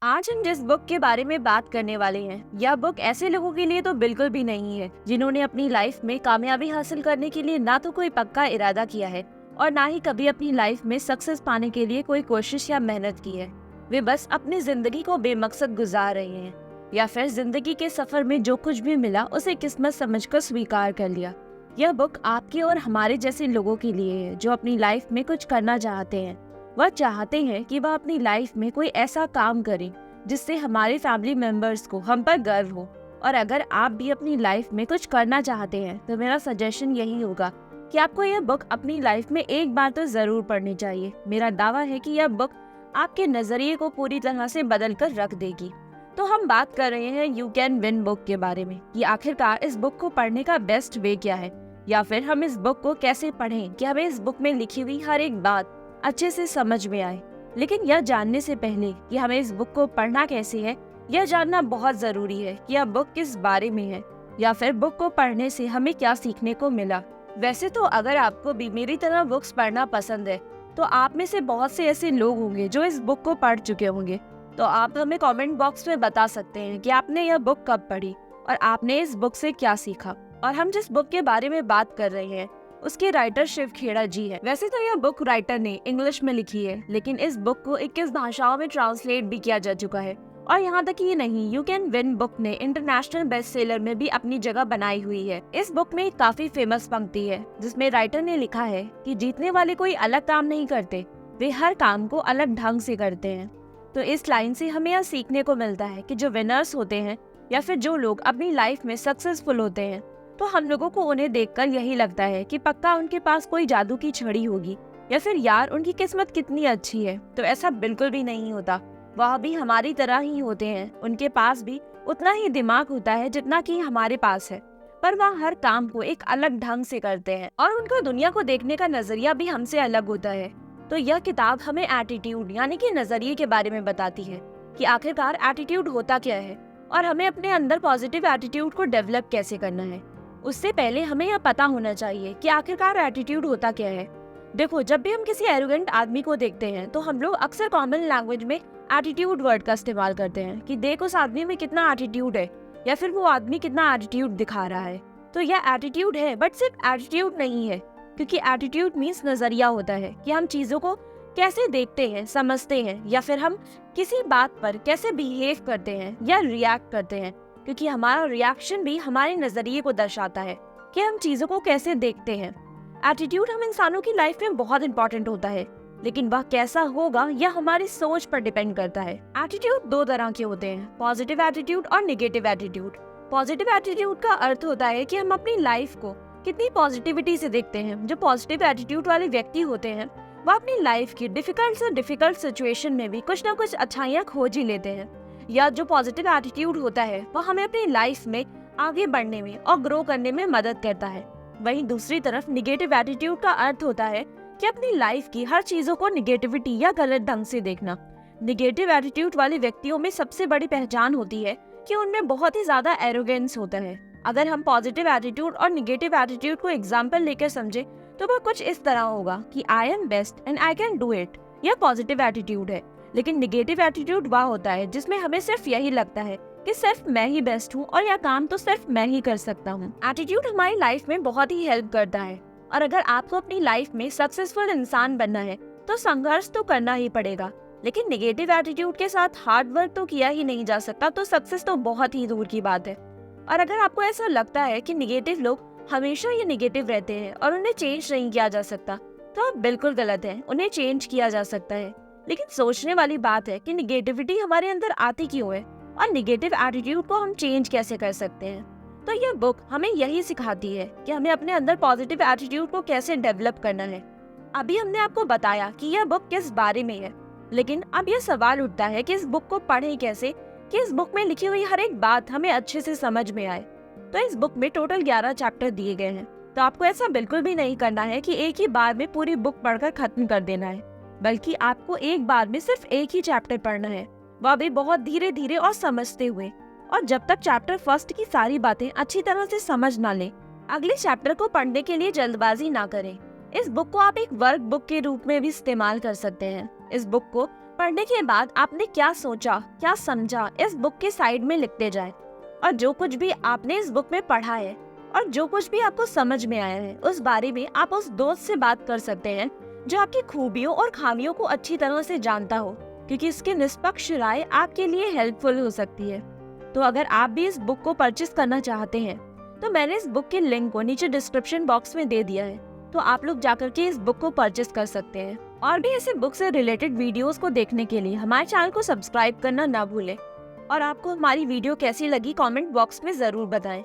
आज हम जिस बुक के बारे में बात करने वाले हैं, यह बुक ऐसे लोगों के लिए तो बिल्कुल भी नहीं है जिन्होंने अपनी लाइफ में कामयाबी हासिल करने के लिए ना तो कोई पक्का इरादा किया है और ना ही कभी अपनी लाइफ में सक्सेस पाने के लिए कोई कोशिश या मेहनत की है। वे बस अपनी जिंदगी को बेमकसद गुजार रहे हैं या फिर जिंदगी के सफर में जो कुछ भी मिला उसे किस्मत समझकर स्वीकार कर लिया। यह बुक आपके और हमारे जैसे लोगों के लिए है जो अपनी लाइफ में कुछ करना चाहते हैं। वह चाहते हैं कि वह अपनी लाइफ में कोई ऐसा काम करें जिससे हमारे फैमिली मेंबर्स को हम पर गर्व हो। और अगर आप भी अपनी लाइफ में कुछ करना चाहते हैं तो मेरा सजेशन यही होगा कि आपको यह बुक अपनी लाइफ में एक बार तो जरूर पढ़नी चाहिए। मेरा दावा है कि यह बुक आपके नजरिए को पूरी तरह से बदल कर रख देगी। तो हम बात कर रहे हैं यू कैन विन बुक के बारे में कि आखिरकार इस बुक को पढ़ने का बेस्ट वे क्या है, या फिर हम इस बुक को कैसे पढ़ें कि हमें इस बुक में लिखी हुई हर एक बात अच्छे से समझ में आए। लेकिन यह जानने से पहले कि हमें इस बुक को पढ़ना कैसे है, यह जानना बहुत जरूरी है कि यह बुक किस बारे में है या फिर बुक को पढ़ने से हमें क्या सीखने को मिला। वैसे तो अगर आपको भी मेरी तरह बुक्स पढ़ना पसंद है तो आप में से बहुत से ऐसे लोग होंगे जो इस बुक को पढ़ चुके होंगे। तो आप हमें कमेंट बॉक्स में बता सकते हैं कि आपने यह बुक कब पढ़ी और आपने इस बुक से क्या सीखा। और हम जिस बुक के बारे में बात कर रहे हैं उसके राइटर शिव खेड़ा जी है। वैसे तो यह बुक राइटर ने इंग्लिश में लिखी है, लेकिन इस बुक को 21 भाषाओं में ट्रांसलेट भी किया जा चुका है। और यहाँ तक ये नहीं, यू कैन विन बुक ने इंटरनेशनल बेस्ट सेलर में भी अपनी जगह बनाई हुई है। इस बुक में एक काफी फेमस पंक्ति है जिसमें राइटर ने लिखा है कि जीतने वाले कोई अलग काम नहीं करते, वे हर काम को अलग ढंग से करते हैं। तो इस लाइन से हमें यह सीखने को मिलता है कि जो विनर्स होते हैं या फिर जो लोग अपनी लाइफ में सक्सेसफुल होते हैं, तो हम लोगों को उन्हें देखकर यही लगता है कि पक्का उनके पास कोई जादू की छड़ी होगी या फिर यार उनकी किस्मत कितनी अच्छी है। तो ऐसा बिल्कुल भी नहीं होता। वह भी हमारी तरह ही होते हैं, उनके पास भी उतना ही दिमाग होता है जितना कि हमारे पास है, पर वह हर काम को एक अलग ढंग से करते हैं और उनका दुनिया को देखने का नजरिया भी हमसे अलग होता है। तो यह किताब हमें एटीट्यूड यानी कि नजरिए के बारे में बताती है कि आखिरकार एटीट्यूड होता क्या है और हमें अपने अंदर पॉजिटिव एटीट्यूड को डेवलप कैसे करना है। उससे पहले हमें यह पता होना चाहिए कि आखिरकार एटीट्यूड होता क्या है। देखो, जब भी हम किसी एरोगेंट आदमी को देखते हैं तो हम लोग अक्सर कॉमन लैंग्वेज में एटीट्यूड वर्ड का इस्तेमाल करते हैं कि देख उस आदमी में कितना एटीट्यूड है या फिर वो आदमी कितना एटीट्यूड दिखा रहा है। तो यह एटीट्यूड है, बट सिर्फ एटीट्यूड नहीं है, क्योंकि एटीट्यूड मीन्स नजरिया होता है कि हम चीजों को कैसे देखते हैं, समझते हैं, या फिर हम किसी बात पर कैसे बिहेव करते हैं या रिएक्ट करते हैं, क्योंकि हमारा रिएक्शन भी हमारे नजरिए को दर्शाता है कि हम चीजों को कैसे देखते हैं। एटीट्यूड हम इंसानों की लाइफ में बहुत इंपॉर्टेंट होता है, लेकिन वह कैसा होगा यह हमारी सोच पर डिपेंड करता है। एटीट्यूड दो तरह के होते हैं, पॉजिटिव एटीट्यूड और नेगेटिव एटीट्यूड। पॉजिटिव एटीट्यूड का अर्थ होता है कि हम अपनी लाइफ को कितनी पॉजिटिविटी से देखते हैं। जो पॉजिटिव एटीट्यूड वाले व्यक्ति होते हैं वह अपनी लाइफ की डिफिकल्ट से डिफिकल्ट सिचुएशन में भी कुछ न कुछ अच्छाइयाँ खोज ही लेते हैं। या जो पॉजिटिव एटीट्यूड होता है वह हमें अपनी लाइफ में आगे बढ़ने में और ग्रो करने में मदद करता है। वहीं दूसरी तरफ निगेटिव एटीट्यूड का अर्थ होता है कि अपनी लाइफ की हर चीजों को निगेटिविटी या गलत ढंग से देखना। निगेटिव एटीट्यूड वाले व्यक्तियों में सबसे बड़ी पहचान होती है कि उनमें बहुत ही ज्यादा एरोगेंस होता है। अगर हम पॉजिटिव एटीट्यूड और निगेटिव एटीट्यूड को एग्जाम्पल लेकर समझे तो वह कुछ इस तरह होगा कि I am best and I can do it, यह पॉजिटिव एटीट्यूड है। लेकिन निगेटिव एटीट्यूड वह होता है जिसमें हमें सिर्फ यही लगता है कि सिर्फ मैं ही बेस्ट हूँ और यह काम तो सिर्फ मैं ही कर सकता हूँ। एटीट्यूड हमारी लाइफ में बहुत ही हेल्प करता है, और अगर आपको अपनी लाइफ में सक्सेसफुल इंसान बनना है तो संघर्ष तो करना ही पड़ेगा। लेकिन निगेटिव एटीट्यूड के साथ हार्ड वर्क तो किया ही नहीं जा सकता, तो सक्सेस तो बहुत ही दूर की बात है। और अगर आपको ऐसा लगता है कि निगेटिव लोग हमेशा ये निगेटिव रहते हैं और उन्हें चेंज नहीं किया जा सकता, तो आप बिल्कुल गलत है। उन्हें चेंज किया जा सकता है, लेकिन सोचने वाली बात है कि निगेटिविटी हमारे अंदर आती क्यों है और निगेटिव एटीट्यूड को हम चेंज कैसे कर सकते हैं। तो यह बुक हमें यही सिखाती है कि हमें अपने अंदर पॉजिटिव एटीट्यूड को कैसे डेवलप करना है। अभी हमने आपको बताया कि यह बुक किस बारे में है, लेकिन अब यह सवाल उठता है कि इस बुक को पढ़ें कैसे कि इस बुक में लिखी हुई हर एक बात हमें अच्छे से समझ में आए। तो इस बुक में टोटल 11 चैप्टर दिए गए हैं, तो आपको ऐसा बिल्कुल भी नहीं करना है कि एक ही बार में पूरी बुक पढ़कर खत्म कर देना है, बल्कि आपको एक बार में सिर्फ एक ही चैप्टर पढ़ना है, वह भी बहुत धीरे धीरे और समझते हुए। और जब तक चैप्टर फर्स्ट की सारी बातें अच्छी तरह से समझ ना लें, अगले चैप्टर को पढ़ने के लिए जल्दबाजी ना करें। इस बुक को आप एक वर्क बुक के रूप में भी इस्तेमाल कर सकते हैं। इस बुक को पढ़ने के बाद आपने क्या सोचा, क्या समझा, इस बुक के साइड में लिखते जाएं। और जो कुछ भी आपने इस बुक में पढ़ा है और जो कुछ भी आपको समझ में आया है उस बारे में आप उस दोस्त से बात कर सकते हैं जो आपकी खूबियों और खामियों को अच्छी तरह से जानता हो, क्योंकि इसकी निष्पक्ष राय आपके लिए हेल्पफुल हो सकती है। तो अगर आप भी इस बुक को परचेस करना चाहते हैं तो मैंने इस बुक के लिंक को नीचे डिस्क्रिप्शन बॉक्स में दे दिया है, तो आप लोग जाकर के इस बुक को परचेस कर सकते हैं। और भी ऐसे बुक से रिलेटेड वीडियोस को देखने के लिए हमारे चैनल को सब्सक्राइब करना ना भूलें। और आपको हमारी वीडियो कैसी लगी कमेंट बॉक्स में जरूर बताएं।